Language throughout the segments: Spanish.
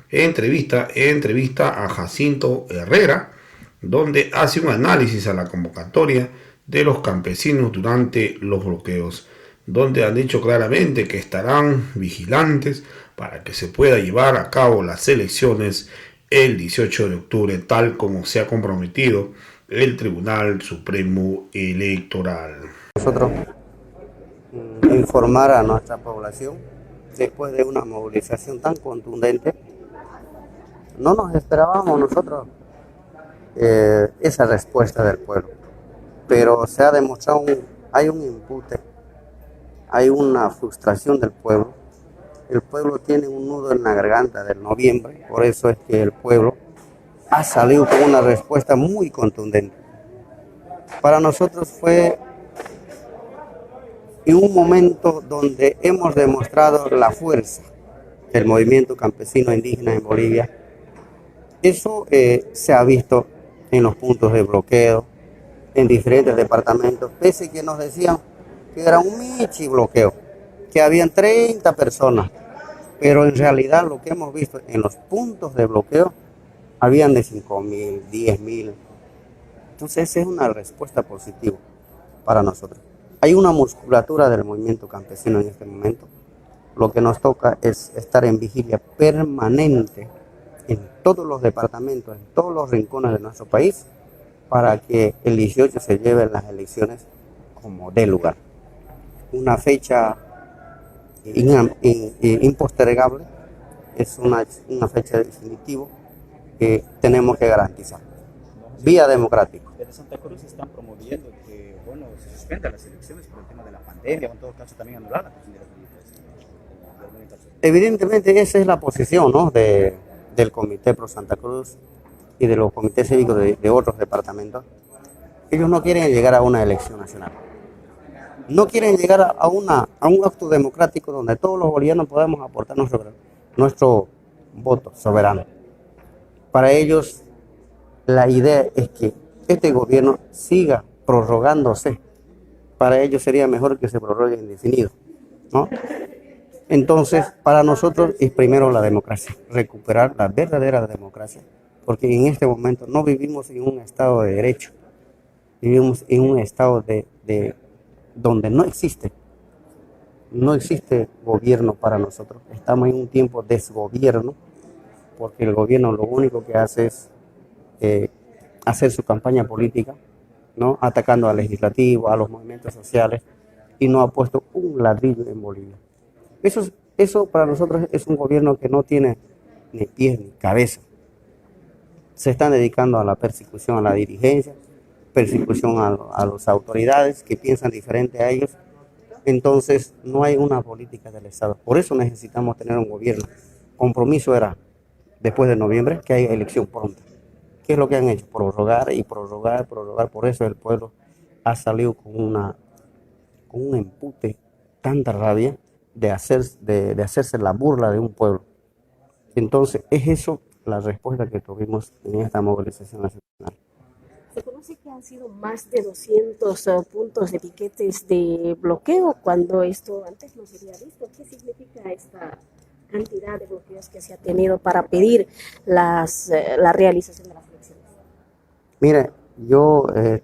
entrevista a Jacinto Herrera, donde hace un análisis a la convocatoria de los campesinos durante los bloqueos, donde han dicho claramente que estarán vigilantes para que se pueda llevar a cabo las elecciones el 18 de octubre, tal como se ha comprometido el Tribunal Supremo Electoral. Nosotros informar a nuestra población después de una movilización tan contundente. No nos esperábamos nosotros esa respuesta del pueblo, pero se ha demostrado, hay un impute, hay una frustración del pueblo. El pueblo tiene un nudo en la garganta del noviembre, por eso es que el pueblo ha salido con una respuesta muy contundente. Para nosotros fue en un momento donde hemos demostrado la fuerza del movimiento campesino indígena en Bolivia. Eso se ha visto en los puntos de bloqueo, en diferentes departamentos, pese que nos decían que era un michi bloqueo, que habían 30 personas, pero en realidad lo que hemos visto en los puntos de bloqueo habían de 5.000, 10.000. Entonces esa es una respuesta positiva para nosotros. Hay una musculatura del movimiento campesino en este momento. Lo que nos toca es estar en vigilia permanente en todos los departamentos, en todos los rincones de nuestro país, para que el 18 se lleven las elecciones como dé lugar. Una fecha impostergable, es una fecha definitiva que tenemos que garantizar. Vía democrática. Desde Santa Cruz están promoviendo que, bueno, se suspendan las elecciones por el tema de la pandemia, o en todo caso también anuladas. Evidentemente esa es la posición, ¿no?, del Comité Pro Santa Cruz y de los comités cívicos de otros departamentos. Ellos no quieren llegar a una elección nacional. No quieren llegar a un acto democrático donde todos los bolivianos podamos aportar nuestro voto soberano. Para ellos, la idea es que este gobierno siga prorrogándose. Para ellos sería mejor que se prorrogue indefinido, ¿no? Entonces, para nosotros es primero la democracia, recuperar la verdadera democracia, porque en este momento no vivimos en un estado de derecho, vivimos en un estado de donde no existe gobierno para nosotros. Estamos en un tiempo de desgobierno, porque el gobierno lo único que hace es hacer su campaña política, ¿no?, atacando al legislativo, a los movimientos sociales, y no ha puesto un ladrillo en Bolivia. Eso para nosotros es un gobierno que no tiene ni pies ni cabeza. Se están dedicando a la persecución a la dirigencia, persecución a las autoridades que piensan diferente a ellos. Entonces no hay una política del Estado. Por eso necesitamos tener un gobierno. Compromiso era, después de noviembre, que haya elección pronta. ¿Qué es lo que han hecho? Prorrogar y prorrogar. Por eso el pueblo ha salido con un empute, tanta rabia de hacerse la burla de un pueblo. Entonces es eso la respuesta que tuvimos en esta movilización nacional. Se conoce que han sido más de 200 puntos de piquetes de bloqueo, cuando esto antes no se había visto. ¿Qué significa esta cantidad de bloqueos que se ha tenido para pedir la realización de las elecciones? Mire, yo he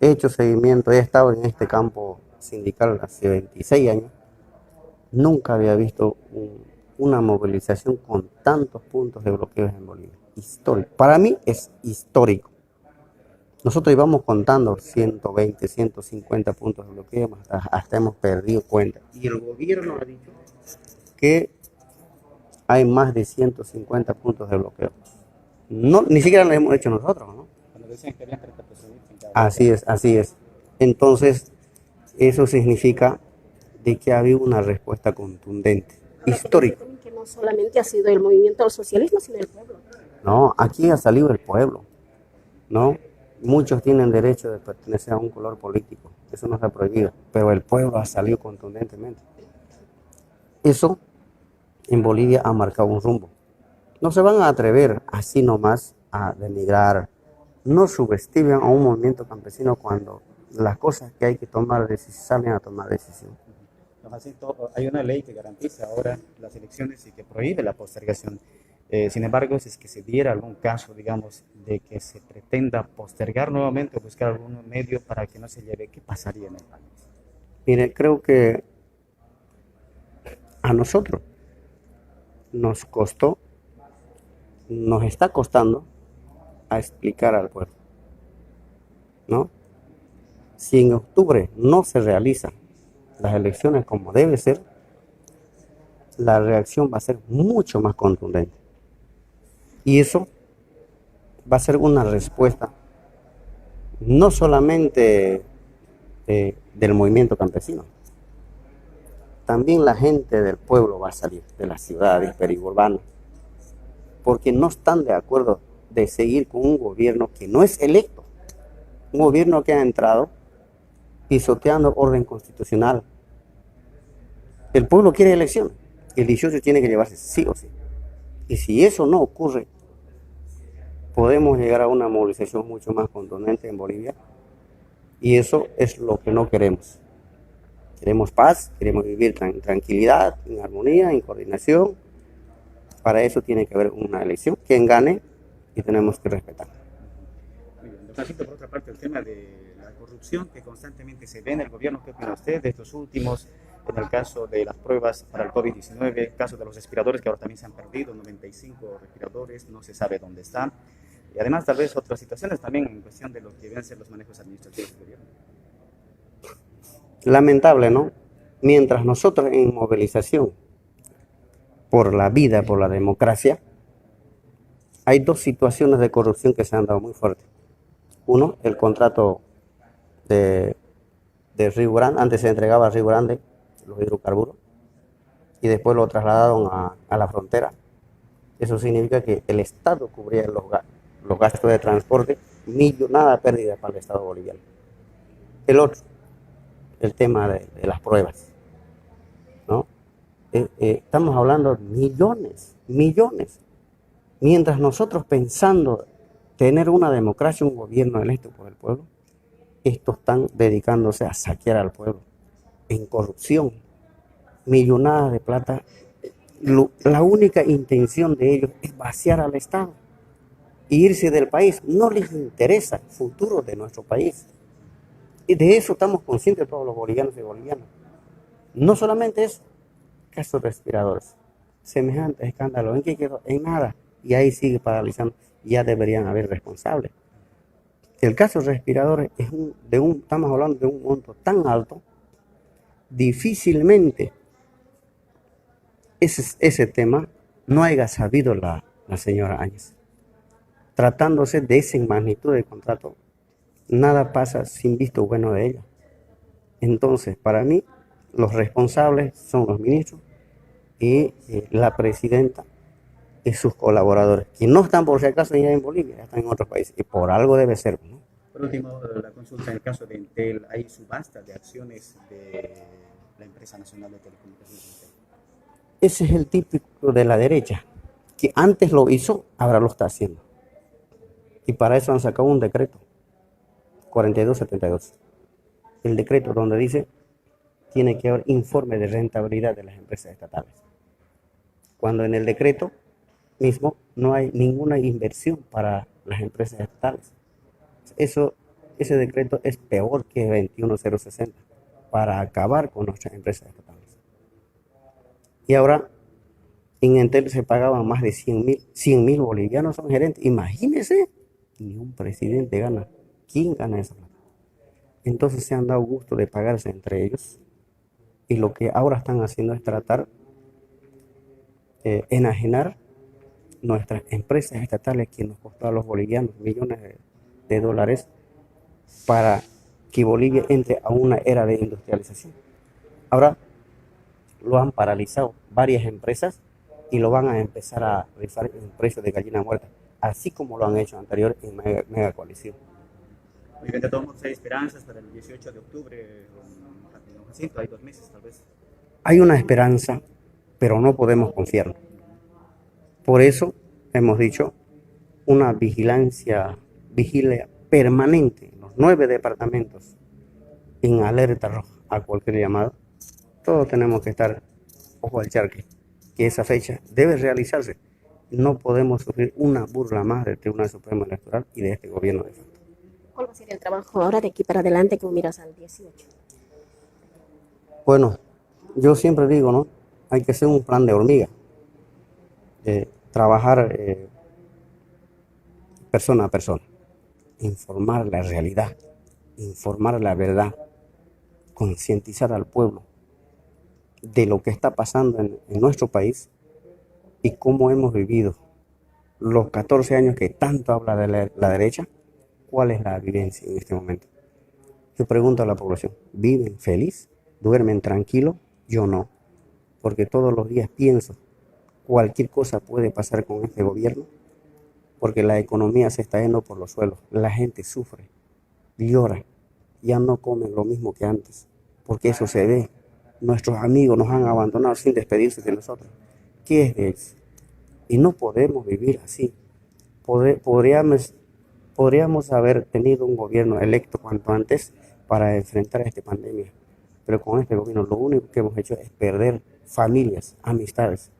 hecho seguimiento, he estado en este campo sindical hace 26 años. Nunca había visto una movilización con tantos puntos de bloqueos en Bolivia. Histórico. Para mí es histórico. Nosotros íbamos contando 120, 150 puntos de bloqueo, hasta hemos perdido cuenta. Y el gobierno ha dicho que hay más de 150 puntos de bloqueo. No, ni siquiera lo hemos hecho nosotros, ¿no? Cuando dicen que habían 30 personas. Así es. Entonces, eso significa de que ha habido una respuesta contundente, histórica. Que no solamente ha sido el movimiento al socialismo, sino el pueblo. No, aquí ha salido el pueblo, ¿no? Muchos tienen derecho de pertenecer a un color político, eso no está prohibido, pero el pueblo ha salido contundentemente. Eso en Bolivia ha marcado un rumbo. No se van a atrever así nomás a denigrar, no subestimen a un movimiento campesino cuando las cosas que hay que tomar salen a tomar decisión. Don Jacinto, hay una ley que garantiza ahora las elecciones y que prohíbe la postergación. Sin embargo, si es que se diera algún caso, digamos, de que se pretenda postergar nuevamente o buscar algún medio para que no se lleve, ¿qué pasaría en el país? Mire, creo que a nosotros nos costó, nos está costando a explicar al pueblo, ¿no? Si en octubre no se realizan las elecciones como debe ser, la reacción va a ser mucho más contundente. Y eso va a ser una respuesta no solamente del movimiento campesino, también la gente del pueblo va a salir de las ciudades periurbanas, porque no están de acuerdo de seguir con un gobierno que no es electo, un gobierno que ha entrado pisoteando orden constitucional. El pueblo quiere elecciones, el 18 tiene que llevarse sí o sí. Y si eso no ocurre, podemos llegar a una movilización mucho más contundente en Bolivia, y eso es lo que no queremos. Queremos paz, queremos vivir en tranquilidad, en armonía, en coordinación. Para eso tiene que haber una elección, quien gane, y tenemos que respetar. Muy bien. Don Jacinto, por otra parte, el tema de la corrupción que constantemente se ve en el gobierno, ¿qué opina usted de estos últimos, en el caso de las pruebas para el COVID-19, el caso de los respiradores que ahora también se han perdido, 95 respiradores, no se sabe dónde están, y además tal vez otras situaciones también en cuestión de lo que deben ser los manejos administrativos del gobierno? Lamentable, ¿no? Mientras nosotros en movilización por la vida, por la democracia, hay dos situaciones de corrupción que se han dado muy fuertes. Uno, el contrato de Río Grande, antes se entregaba a Río Grande los hidrocarburos y después lo trasladaron a la frontera. Eso significa que el Estado cubría los gastos de transporte, millonada pérdida para el Estado boliviano. El otro, el tema de las pruebas, ¿no? Estamos hablando de millones. Mientras nosotros pensando tener una democracia, un gobierno electo por el pueblo, estos están dedicándose a saquear al pueblo en corrupción, millonadas de plata. La única intención de ellos es vaciar al Estado e irse del país. No les interesa el futuro de nuestro país. Y de eso estamos conscientes todos los bolivianos y bolivianas. No solamente es casos respiradores, semejante escándalo, ¿en qué quedó? En nada. Y ahí sigue paralizando. Ya deberían haber responsables. El caso respiradores es estamos hablando de un monto tan alto, difícilmente ese tema no haya sabido la señora Áñez. Tratándose de esa magnitud de contrato, nada pasa sin visto bueno de ella. Entonces, para mí, los responsables son los ministros y la presidenta y sus colaboradores, que no están por si acaso ya en Bolivia, ya están en otros países, y por algo debe ser, ¿no? Por último, la consulta en el caso de Entel, hay subasta de acciones de la empresa nacional de telecomunicaciones. Ese es el típico de la derecha, que antes lo hizo, ahora lo está haciendo. Y para eso han sacado un decreto, 4272. El decreto donde dice, tiene que haber informe de rentabilidad de las empresas estatales. Cuando en el decreto mismo no hay ninguna inversión para las empresas estatales. Ese decreto es peor que 21060 para acabar con nuestras empresas estatales. Y ahora en Entel se pagaban más de 100.000 bolivianos son gerentes. Imagínense, ni un presidente gana. ¿Quién gana esa plata? Entonces se han dado gusto de pagarse entre ellos, y lo que ahora están haciendo es tratar de enajenar nuestras empresas estatales, que nos costó a los bolivianos millones de dólares, para que Bolivia entre a una era de industrialización. Ahora lo han paralizado varias empresas y lo van a empezar a rifar en precio de gallina muerta, así como lo han hecho anterior en mega coalición. Muy bien, de todos modos hay esperanzas para el 18 de octubre, don Jacinto, hay 2 meses tal vez. Hay una esperanza, pero no podemos confiar. Por eso hemos dicho una vigilia permanente en los 9 departamentos, en alerta roja a cualquier llamado, todos tenemos que estar ojo al charque, que esa fecha debe realizarse. No podemos sufrir una burla más del Tribunal Supremo Electoral y de este gobierno de facto. ¿Cuál va a ser el trabajo ahora de aquí para adelante con miras al 18? Bueno, yo siempre digo, ¿no? Hay que hacer un plan de hormiga, trabajar persona a persona, informar la realidad, informar la verdad, concientizar al pueblo de lo que está pasando en nuestro país y cómo hemos vivido los 14 años que tanto habla de la derecha, cuál es la vivencia en este momento. Yo pregunto a la población, ¿viven feliz? ¿Duermen tranquilo? Yo no, porque todos los días pienso, cualquier cosa puede pasar con este gobierno, porque la economía se está yendo por los suelos, la gente sufre, llora, ya no comen lo mismo que antes, porque eso se ve. Nuestros amigos nos han abandonado sin despedirse de nosotros. ¿Qué es de ellos? Y no podemos vivir así. Podríamos haber tenido un gobierno electo cuanto antes para enfrentar esta pandemia. Pero con este gobierno lo único que hemos hecho es perder familias, amistades.